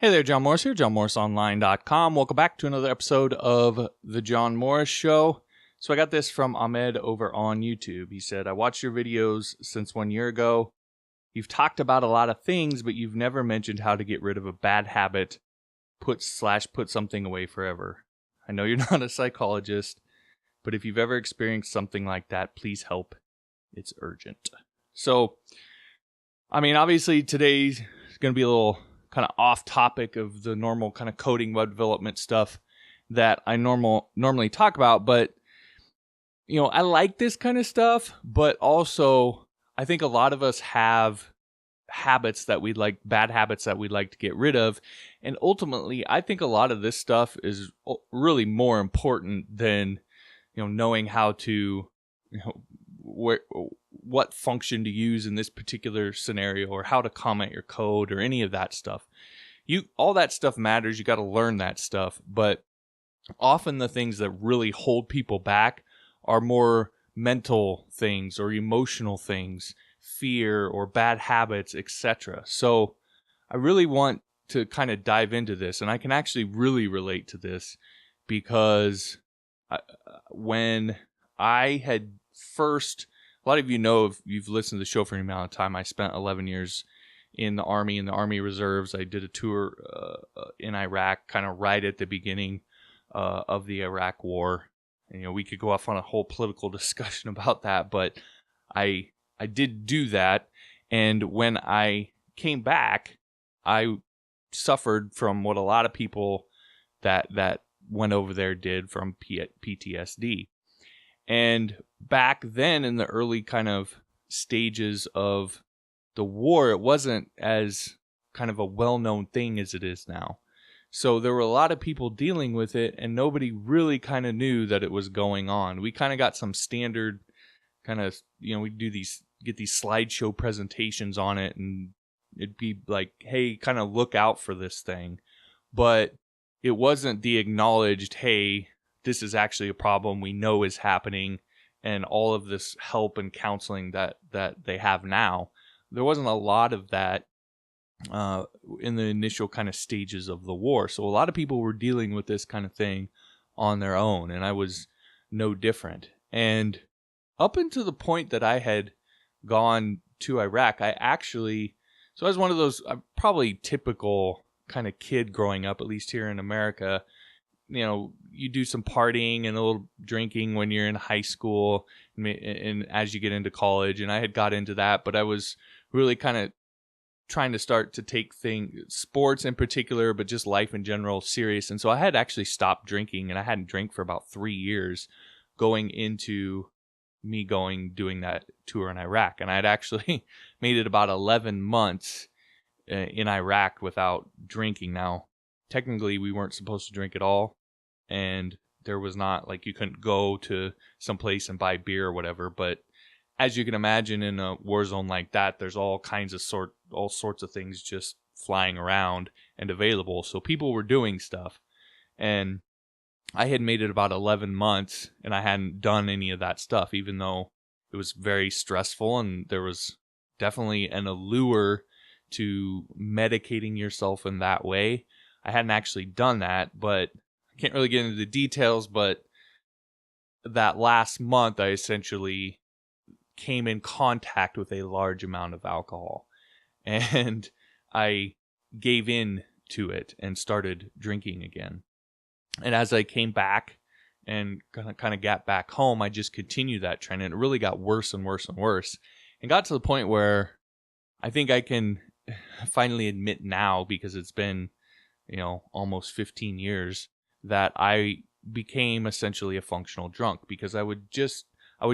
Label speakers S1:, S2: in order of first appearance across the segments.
S1: Hey there, John Morris here, johnmorrisonline.com. Welcome back to another episode of The John Morris Show. So I got this from Ahmed over on YouTube. He said, I watched your videos since 1 year ago. You've talked about a lot of things, but you've never mentioned how to get rid of a bad habit, put something away forever. I know you're not a psychologist, but if you've ever experienced something like that, please help. It's urgent. So, obviously today's going to be a little kind of off topic of the normal kind of coding web development stuff that I normally talk about, but I like this kind of stuff, but also I think a lot of us have habits that we'd like, bad habits that we'd like to get rid of, and ultimately I think a lot of this stuff is really more important than knowing how to what function to use in this particular scenario, or how to comment your code, or any of that stuff. All that stuff matters. You got to learn that stuff. But often the things that really hold people back are more mental things or emotional things, fear or bad habits, etc. So I really want to kind of dive into this, and I can actually really relate to this because when I had first, a lot of you know, if you've listened to the show for any amount of time, I spent 11 years in the Army Reserves. I did a tour in Iraq, kind of right at the beginning of the Iraq War. And, we could go off on a whole political discussion about that, but I did do that. And when I came back, I suffered from what a lot of people that went over there did, from PTSD. And back then, in the early kind of stages of the war, it wasn't as kind of a well-known thing as it is now. So there were a lot of people dealing with it, and nobody really kind of knew that it was going on. We kind of got some standard kind of, we get these slideshow presentations on it, and it'd be like, hey, kind of look out for this thing. But it wasn't the acknowledged, hey, this is actually a problem we know is happening, and all of this help and counseling that they have now. There wasn't a lot of that in the initial kind of stages of the war. So a lot of people were dealing with this kind of thing on their own, and I was no different. And up until the point that I had gone to Iraq, I was one of those probably typical kind of kid growing up, at least here in America. You do some partying and a little drinking when you're in high school and as you get into college. And I had got into that, but I was really kind of trying to start to take sports in particular, but just life in general, serious. And so I had actually stopped drinking, and I hadn't drank for about 3 years going into me doing that tour in Iraq. And I had actually made it about 11 months in Iraq without drinking. Now, technically, we weren't supposed to drink at all, and there was not, like, you couldn't go to some place and buy beer or whatever. But as you can imagine, in a war zone like that, there's all sorts of things just flying around and available. So people were doing stuff, and I had made it about 11 months, and I hadn't done any of that stuff, even though it was very stressful, and there was definitely an allure to medicating yourself in that way. I hadn't actually done that, but I can't really get into the details. But that last month, I essentially came in contact with a large amount of alcohol, and I gave in to it and started drinking again. And as I came back and kind of got back home, I just continued that trend, and it really got worse and worse and worse, and got to the point where I think I can finally admit now, because it's been almost 15 years, that I became essentially a functional drunk, because I would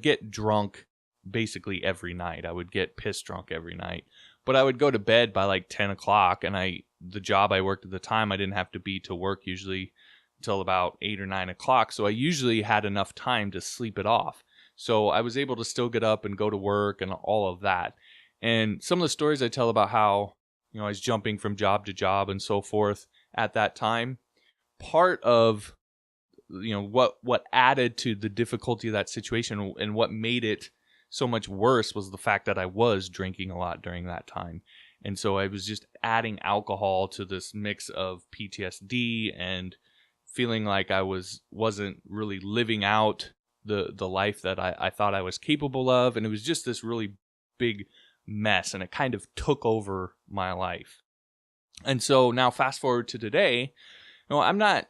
S1: get drunk basically every night. I would get pissed drunk every night, but I would go to bed by like 10 o'clock, and the job I worked at the time, I didn't have to be to work usually until about 8 or 9 o'clock, so I usually had enough time to sleep it off. So I was able to still get up and go to work and all of that. And some of the stories I tell about how I was jumping from job to job and so forth at that time, part of what added to the difficulty of that situation and what made it so much worse was the fact that I was drinking a lot during that time. And so I was just adding alcohol to this mix of PTSD and feeling like I wasn't really living out the life that I thought I was capable of. And it was just this really big mess, and it kind of took over my life. And so now fast forward to today, I'm not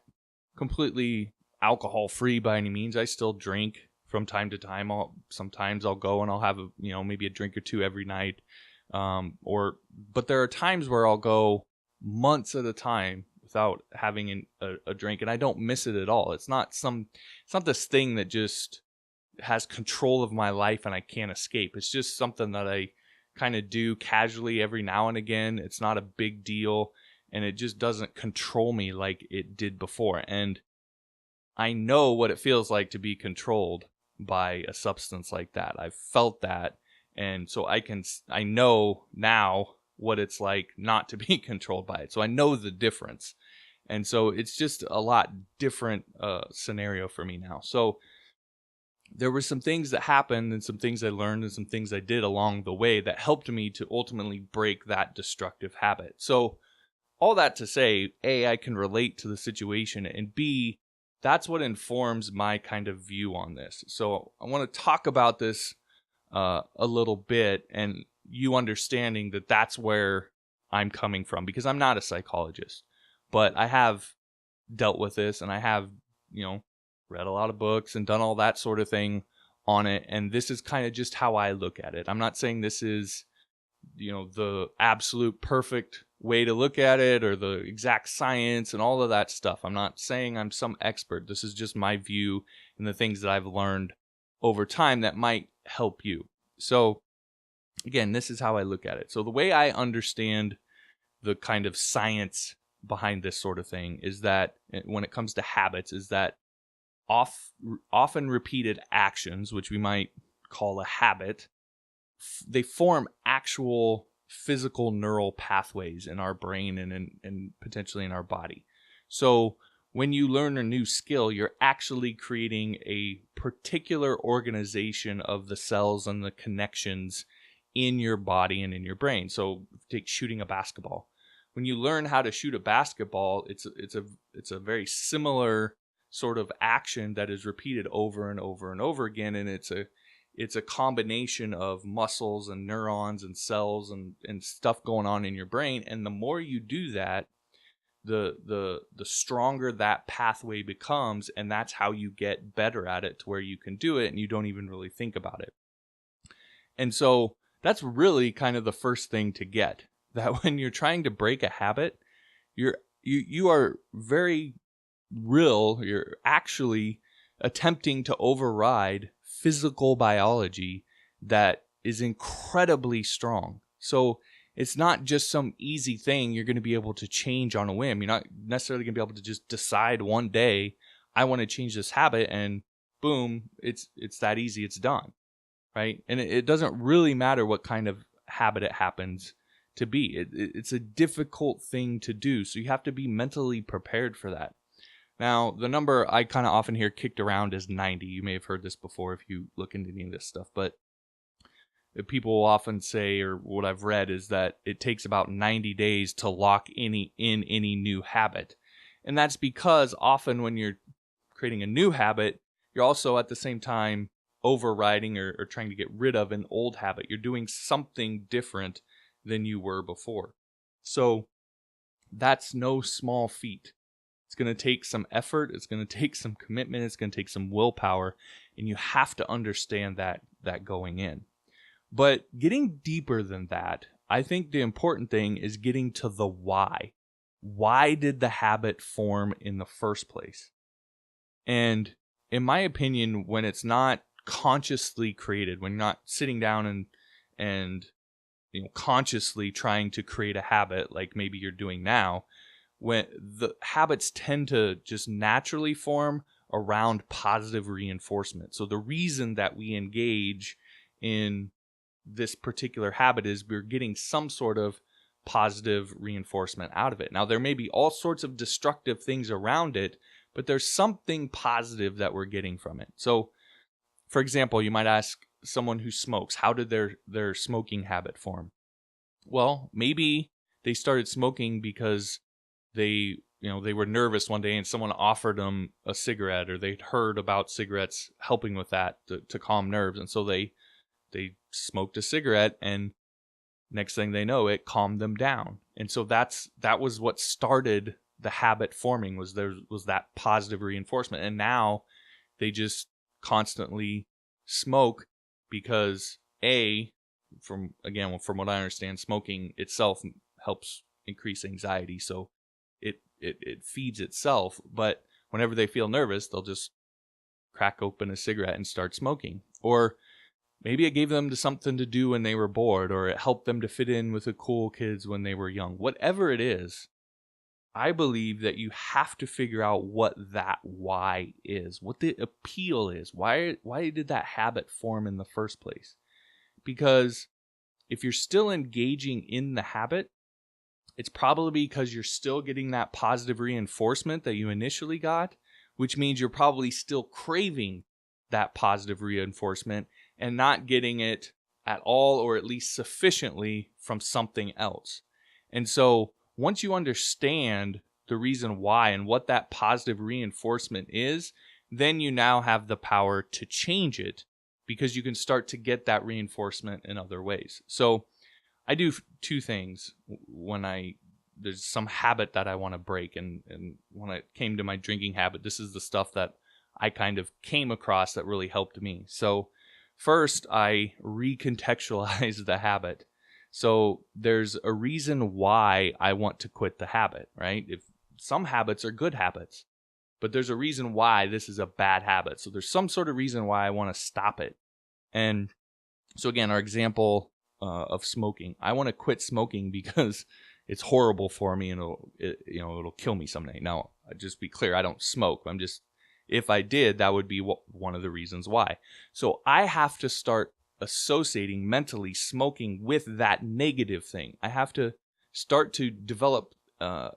S1: completely alcohol free by any means. I still drink from time to time. Sometimes I'll go and I'll have maybe a drink or two every night. But there are times where I'll go months at a time without having a drink, and I don't miss it at all. It's not this thing that just has control of my life and I can't escape. It's just something that I kind of do casually every now and again. It's not a big deal, and it just doesn't control me like it did before. And I know what it feels like to be controlled by a substance like that. I've felt that. And so I know now what it's like not to be controlled by it. So I know the difference. And so it's just a lot different scenario for me now. So there were some things that happened and some things I learned and some things I did along the way that helped me to ultimately break that destructive habit. So all that to say, A, I can relate to the situation, and B, that's what informs my kind of view on this. So I want to talk about this a little bit, and you understanding that that's where I'm coming from, because I'm not a psychologist, but I have dealt with this, and I have, read a lot of books and done all that sort of thing on it. And this is kind of just how I look at it. I'm not saying this is, the absolute perfect way to look at it or the exact science and all of that stuff. I'm not saying I'm some expert. This is just my view and the things that I've learned over time that might help you. So again, this is how I look at it. So the way I understand the kind of science behind this sort of thing is that when it comes to habits, is that often repeated actions, which we might call a habit, they form actual physical neural pathways in our brain and potentially in our body. So when you learn a new skill, you're actually creating a particular organization of the cells and the connections in your body and in your brain. So take shooting a basketball. When you learn how to shoot a basketball, it's a very similar sort of action that is repeated over and over and over again, and it's a combination of muscles and neurons and cells and stuff going on in your brain. And the more you do that, the stronger that pathway becomes, and that's how you get better at it to where you can do it and you don't even really think about it. And so that's really kind of the first thing to get, that when you're trying to break a habit, you are very real. You're actually attempting to override physical biology that is incredibly strong. So it's not just some easy thing you're going to be able to change on a whim. You're not necessarily going to be able to just decide one day, I want to change this habit, and boom, it's that easy, it's done, right? And it doesn't really matter what kind of habit it happens to be. It's a difficult thing to do, so you have to be mentally prepared for that. Now, the number I kind of often hear kicked around is 90. You may have heard this before if you look into any of this stuff, but people will often say, or what I've read, is that it takes about 90 days to lock in any new habit. And that's because often when you're creating a new habit, you're also at the same time overriding or trying to get rid of an old habit. You're doing something different than you were before. So that's no small feat. It's going to take some effort. It's going to take some commitment. It's going to take some willpower. And you have to understand that going in. But getting deeper than that, I think the important thing is getting to the why. Why did the habit form in the first place? And in my opinion, when it's not consciously created, when you're not sitting down and consciously trying to create a habit like maybe you're doing now, when the habits tend to just naturally form around positive reinforcement. So the reason that we engage in this particular habit is we're getting some sort of positive reinforcement out of it. Now, there may be all sorts of destructive things around it, but there's something positive that we're getting from it. So, for example, you might ask someone who smokes, how did their smoking habit form? Well, maybe they started smoking because they were nervous one day and someone offered them a cigarette, or they'd heard about cigarettes helping with that to calm nerves, and so they smoked a cigarette, and next thing they know, it calmed them down. And so that was what started the habit forming, was that positive reinforcement. And now they just constantly smoke because from what I understand, smoking itself helps increase anxiety, so it feeds itself. But whenever they feel nervous, they'll just crack open a cigarette and start smoking. Or maybe it gave them something to do when they were bored, or it helped them to fit in with the cool kids when they were young. Whatever it is, I believe that you have to figure out what that why is, what the appeal is. Why did that habit form in the first place? Because if you're still engaging in the habit, it's probably because you're still getting that positive reinforcement that you initially got, which means you're probably still craving that positive reinforcement and not getting it at all, or at least sufficiently, from something else. And so once you understand the reason why and what that positive reinforcement is, then you now have the power to change it, because you can start to get that reinforcement in other ways. So I do two things when there's some habit that I want to break. And when it came to my drinking habit, this is the stuff that I kind of came across that really helped me. So first, I recontextualized the habit. So there's a reason why I want to quit the habit, right? If some habits are good habits, but there's a reason why this is a bad habit. So there's some sort of reason why I want to stop it. And so again, our example of smoking. I want to quit smoking because it's horrible for me, and it'll kill me someday. Now, just be clear, I don't smoke. If I did, that would be one of the reasons why. So I have to start associating mentally smoking with that negative thing. I have to start to develop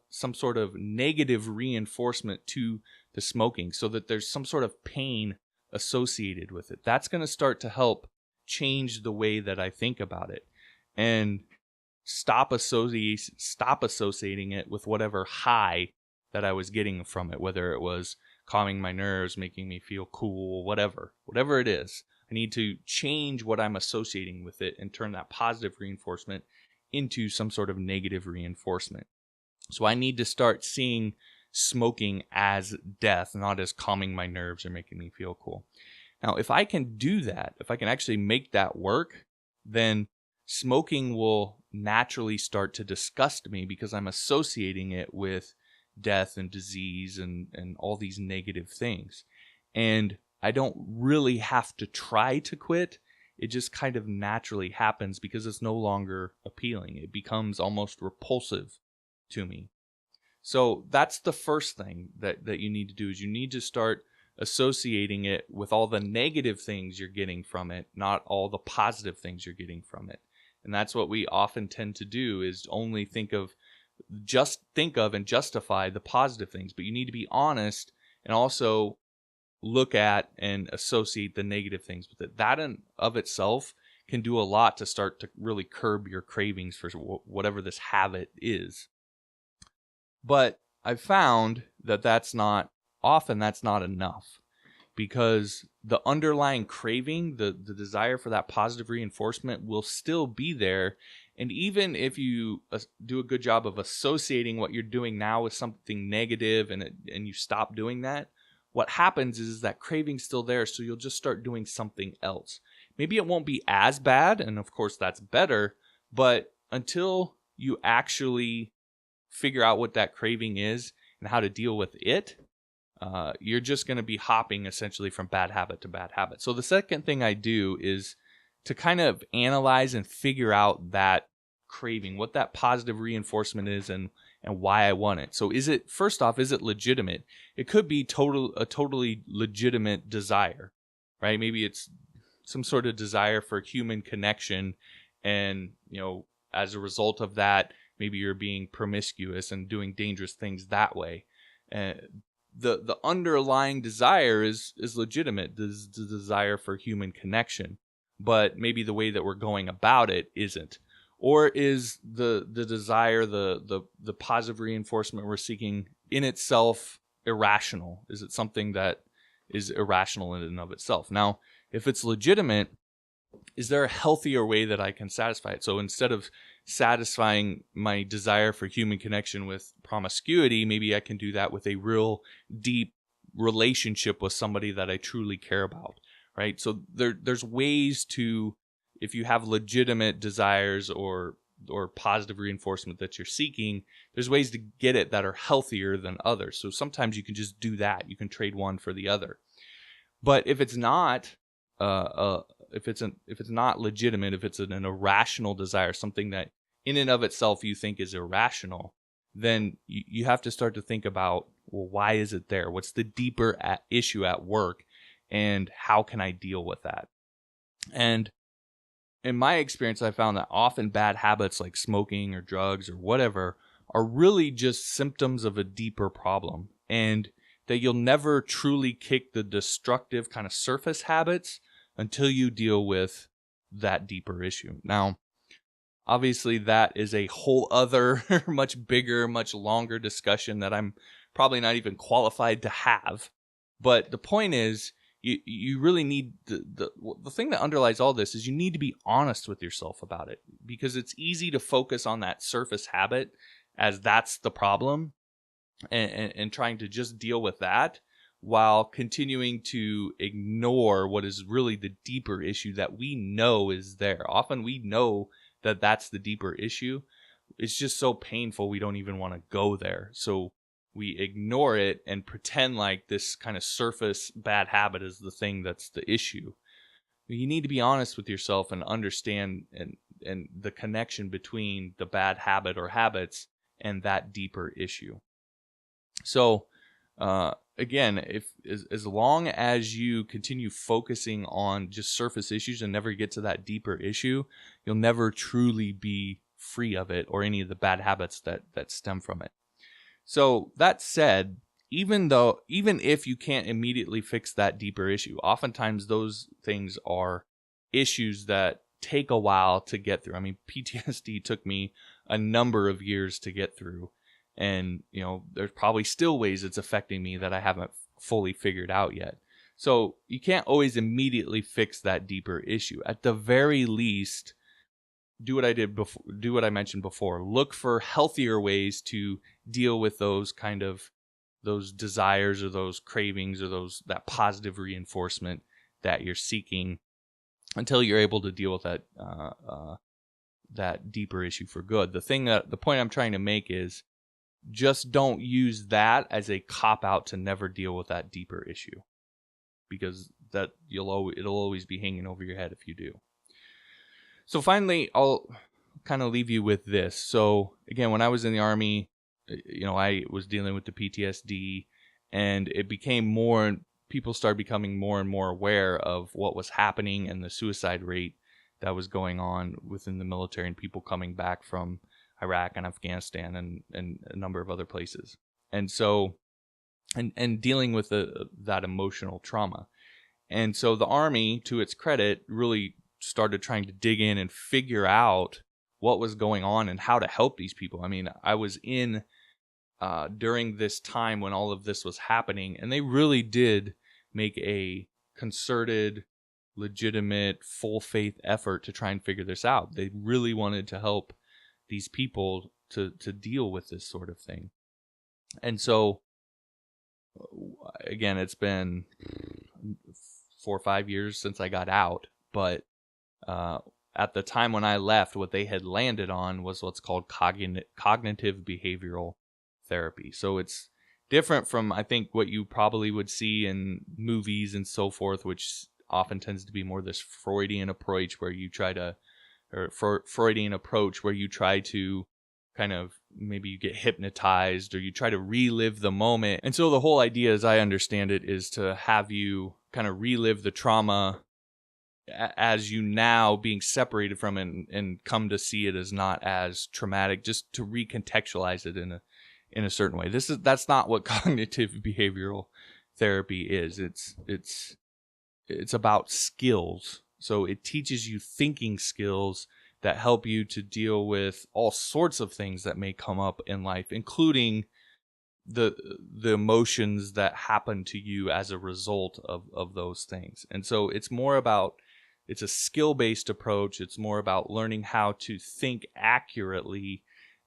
S1: some sort of negative reinforcement to the smoking, so that there's some sort of pain associated with it. That's going to start to help change the way that I think about it, and stop associating it with whatever high that I was getting from it, whether it was calming my nerves, making me feel cool, whatever it is. I need to change what I'm associating with it and turn that positive reinforcement into some sort of negative reinforcement. So I need to start seeing smoking as death, not as calming my nerves or making me feel cool. Now, if I can do that, if I can actually make that work, then smoking will naturally start to disgust me, because I'm associating it with death and disease and all these negative things. And I don't really have to try to quit. It just kind of naturally happens because it's no longer appealing. It becomes almost repulsive to me. So that's the first thing that you need to do, is you need to start associating it with all the negative things you're getting from it, not all the positive things you're getting from it. And that's what we often tend to do, is only think of and justify the positive things. But you need to be honest and also look at and associate the negative things with it. That in of itself can do a lot to start to really curb your cravings for whatever this habit is. But I've found that that's not enough, because the underlying craving, the desire for that positive reinforcement, will still be there. And even if you do a good job of associating what you're doing now with something negative, and you stop doing that, what happens is that craving's still there, so you'll just start doing something else. Maybe it won't be as bad, and of course that's better, but until you actually figure out what that craving is and how to deal with it, you're just going to be hopping essentially from bad habit to bad habit. So the second thing I do is to kind of analyze and figure out that craving, what that positive reinforcement is, and why I want it. So first off, is it legitimate? It could be a totally legitimate desire, right? Maybe it's some sort of desire for human connection, and as a result of that, maybe you're being promiscuous and doing dangerous things that way. The underlying desire is legitimate, the desire for human connection, but maybe the way that we're going about it isn't. Or is the desire, the positive reinforcement we're seeking in itself irrational? Is it something that is irrational in and of itself? Now, if it's legitimate, is there a healthier way that I can satisfy it? So instead of satisfying my desire for human connection with promiscuity, maybe I can do that with a real deep relationship with somebody that I truly care about, right? So there's ways to, if you have legitimate desires or positive reinforcement that you're seeking, there's ways to get it that are healthier than others. So sometimes you can just do that. You can trade one for the other. But if it's not, if it's not legitimate, if it's an irrational desire, something that in and of itself you think is irrational, then you have to start to think about, well, why is it there? What's the deeper issue at work, and how can I deal with that? And in my experience, I found that often bad habits like smoking or drugs or whatever are really just symptoms of a deeper problem, and that you'll never truly kick the destructive kind of surface habits until you deal with that deeper issue. Now, obviously, that is a whole other, much bigger, much longer discussion that I'm probably not even qualified to have. But the point is, you really need the thing that underlies all this is you need to be honest with yourself about it, because it's easy to focus on that surface habit as that's the problem, and trying to just deal with that while continuing to ignore what is really the deeper issue that we know is there. Often we know that that's the deeper issue. It's just so painful we don't even want to go there. So we ignore it and pretend like this kind of surface bad habit is the thing that's the issue. You need to be honest with yourself and understand and the connection between the bad habit or habits and that deeper issue. So, again, if as long as you continue focusing on just surface issues and never get to that deeper issue, you'll never truly be free of it or any of the bad habits that stem from it. So that said, even if you can't immediately fix that deeper issue, oftentimes those things are issues that take a while to get through. I mean, PTSD took me a number of years to get through. And, there's probably still ways it's affecting me that I haven't fully figured out yet. So you can't always immediately fix that deeper issue. At the very least, do what I mentioned before. Look for healthier ways to deal with those desires or those cravings or that positive reinforcement that you're seeking until you're able to deal with that deeper issue for good. The point I'm trying to make is, just don't use that as a cop-out to never deal with that deeper issue, because it'll always be hanging over your head if you do. So finally, I'll kind of leave you with this. So again, when I was in the Army, I was dealing with the PTSD, and people started becoming more and more aware of what was happening and the suicide rate that was going on within the military and people coming back from Iraq and Afghanistan and a number of other places. And so, and dealing with that emotional trauma. And so the Army, to its credit, really started trying to dig in and figure out what was going on and how to help these people. I mean, I was in during this time when all of this was happening, and they really did make a concerted, legitimate, full faith effort to try and figure this out. They really wanted to help these people to deal with this sort of thing. And so, again, it's been 4 or 5 years since I got out, but at the time when I left, what they had landed on was what's called cognitive behavioral therapy. So it's different from, I think, what you probably would see in movies and so forth, which often tends to be more this Freudian approach where you try to kind of, maybe you get hypnotized or you try to relive the moment. And so the whole idea, as I understand it, is to have you kind of relive the trauma as you now being separated from it and come to see it as not as traumatic, just to recontextualize it in a certain way. That's not what cognitive behavioral therapy is. It's about skills. So it teaches you thinking skills that help you to deal with all sorts of things that may come up in life, including the emotions that happen to you as a result of those things. And so it's a skill-based approach. It's more about learning how to think accurately.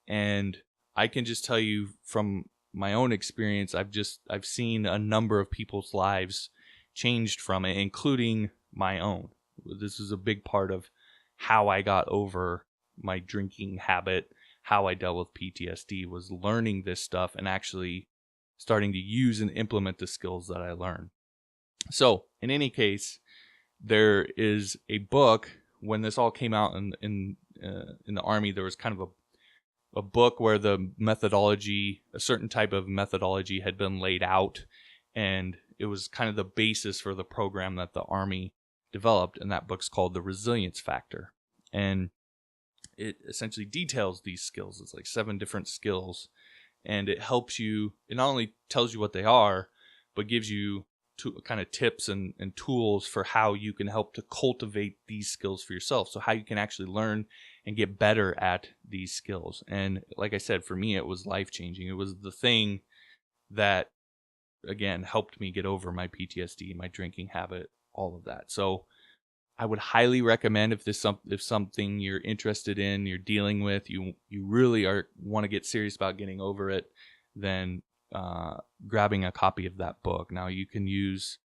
S1: And I can just tell you from my own experience, I've seen a number of people's lives changed from it, including my own. This is a big part of how I got over my drinking habit, how I dealt with PTSD, was learning this stuff and actually starting to use and implement the skills that I learned. So in any case, there is a book. When this all came out in the Army, there was kind of a book where the methodology, a certain type of methodology, had been laid out, and it was kind of the basis for the program that the Army developed. And that book's called The Resilience Factor, and it essentially details these skills. It's like 7 different skills, and it helps you. It not only tells you what they are, but gives you kind of tips and tools for how you can help to cultivate these skills for yourself. So how you can actually learn and get better at these skills. And like I said, for me, it was life-changing. It was the thing that, again, helped me get over my PTSD, my drinking habit, all of that. So I would highly recommend, if something you're interested in, you're dealing with, you really want to get serious about getting over it, then grabbing a copy of that book. Now you can use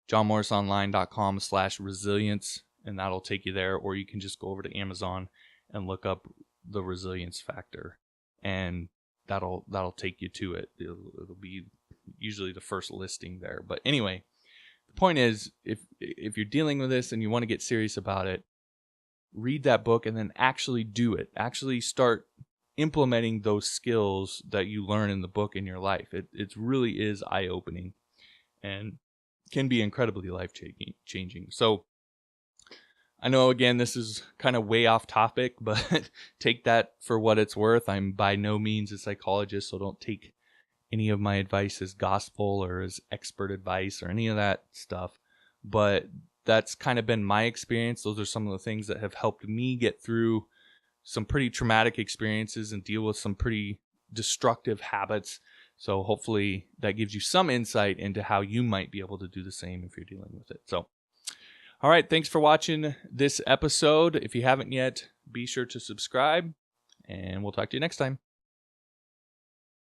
S1: johnmorrisonline.com/resilience, and that'll take you there, or you can just go over to Amazon and look up The Resilience Factor, and that'll take you to it. It'll be usually the first listing there. But anyway, the point is, if you're dealing with this and you want to get serious about it, read that book and then actually do it. Actually start implementing those skills that you learn in the book in your life. It really is eye-opening and can be incredibly life-changing. So I know, again, this is kind of way off topic, but take that for what it's worth. I'm by no means a psychologist, so don't take any of my advice as gospel or as expert advice or any of that stuff. But that's kind of been my experience. Those are some of the things that have helped me get through some pretty traumatic experiences and deal with some pretty destructive habits. So hopefully that gives you some insight into how you might be able to do the same if you're dealing with it. So, all right, thanks for watching this episode. If you haven't yet, be sure to subscribe, and we'll talk to you next time.